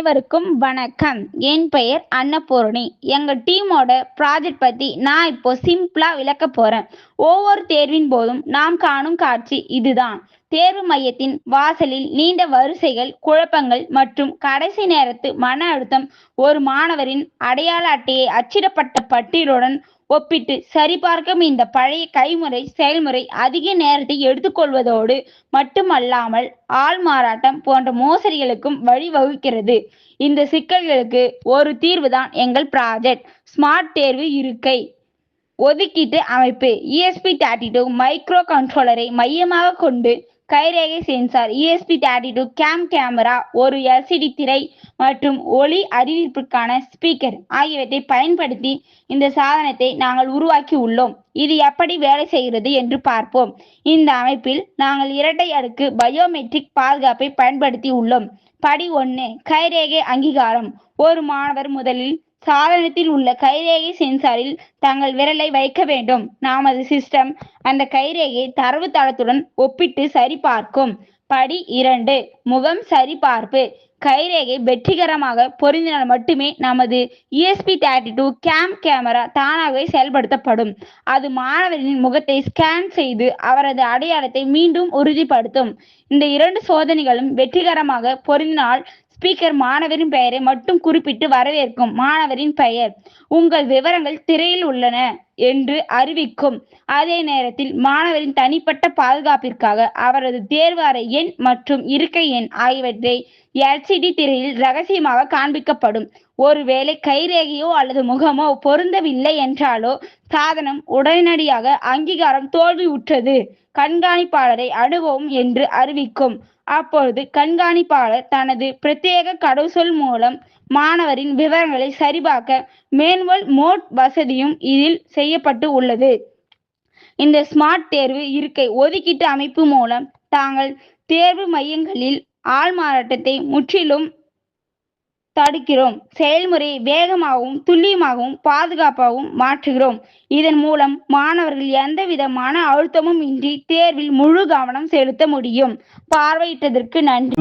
அனைவருக்கும் வணக்கம். என் பெயர் அன்னபூரணி. எங்க டீமோட ப்ராஜெக்ட் பத்தி நான் இப்போ சிம்பிளா விளக்க போறேன். ஒவ்வொரு தேர்வின் போதும் நாம் காணும் காட்சி இதுதான். தேர்வு மையத்தின் வாசலில் நீண்ட வரிசைகள், குழப்பங்கள் மற்றும் கடைசி நேரத்து மன அழுத்தம். ஒரு மாணவரின் அடையாள அட்டையை அச்சிடப்பட்ட பட்டியலுடன் ஒப்பிட்டு சரிபார்க்கும் இந்த பழைய கைமுறை செயல்முறை அதிக நேரத்தை எடுத்துக்கொள்வதோடு மட்டுமல்லாமல் ஆள் மாறாட்டம் போன்ற மோசடிகளுக்கும் வழிவகுக்கிறது. இந்த சிக்கல்களுக்கு ஒரு தீர்வுதான் எங்கள் ப்ராஜெக்ட் ஸ்மார்ட் தேர்வு இருக்கை ஒதுக்கீட்டு அமைப்பு. ESP32 மைக்ரோ கண்ட்ரோலரை மையமாக கொண்டு கைரேகை சென்சார், ESP32 கேமரா, ஒரு LCD திரை மற்றும் ஒலி அறிவிப்புக்கான ஸ்பீக்கர் ஆகியவற்றை பயன்படுத்தி இந்த சாதனத்தை நாங்கள் உருவாக்கி உள்ளோம். இது எப்படி வேலை செய்கிறது என்று பார்ப்போம். இந்த அமைப்பில் நாங்கள் இரட்டை அடுக்கு பயோமெட்ரிக் பாதுகாப்பை பயன்படுத்தி உள்ளோம். படி 1, கைரேகை அங்கீகாரம். ஒரு மாணவர் முதலில் சாதனத்தில் உள்ள கைரேகை சென்சாரில் தங்கள் விரலை வைக்க வேண்டும். நமது சிஸ்டம் அந்த கைரேகை தரவுத்தளத்துடன் ஒப்பிட்டு சரிபார்க்கும். படி 2, முகம் சரிபார்ப்பு. கைரேகை வெற்றிகரமாக பொருந்தினால் மட்டுமே நமது ESP32 கேமரா தானாகவே செயல்படுத்தப்படும். அது மாணவரின் முகத்தை ஸ்கேன் செய்து அவரது அடையாளத்தை மீண்டும் உறுதிப்படுத்தும். இந்த 2 சோதனைகளும் வெற்றிகரமாக பொருந்தினால் ஸ்பீக்கர் மாணவரின் பெயரை மட்டும் குறிப்பிட்டு வரவேற்கும். மாணவரின் பெயர், உங்கள் விவரங்கள் திரையில் உள்ளன என்று அறிவிக்கும். அதே நேரத்தில் மாணவரின் தனிப்பட்ட பாதுகாப்பிற்காக அவரது தேர்வு அறை எண் மற்றும் இருக்கை எண் ஆகியவற்றை LCD திரையில் ரகசியமாக காண்பிக்கப்படும். ஒருவேளை கைரேகையோ அல்லது முகமோ பொருந்தவில்லை என்றாலோ சாதனம் உடனடியாக அங்கீகாரம் தோல்வியுற்றது, கண்காணிப்பாளரை அணுகவும் என்று அறிவிக்கும். அப்பொழுது கண்காணிப்பாளர் தனது பிரத்யேக கடவுச்சொல் மூலம் மாணவரின் விவரங்களை சரிபார்க்க மேனுவல் மோட் வசதியும் இதில் செய்யப்பட்டு உள்ளது. இந்த ஸ்மார்ட் தேர்வு இருக்கை ஒதுக்கீட்டு அமைப்பு மூலம் தாங்கள் தேர்வு மையங்களில் ஆள்மாறாட்டத்தை முற்றிலும் தடுக்கிறோம். செயல்முறையை வேகமாகவும் துல்லியமாகவும் பாதுகாப்பாகவும் மாற்றுகிறோம். இதன் மூலம் மாணவர்கள் எந்தவித மன அழுத்தமும் இன்றி தேர்வில் முழு கவனம் செலுத்த முடியும். பார்வையிட்டதற்கு நன்றி.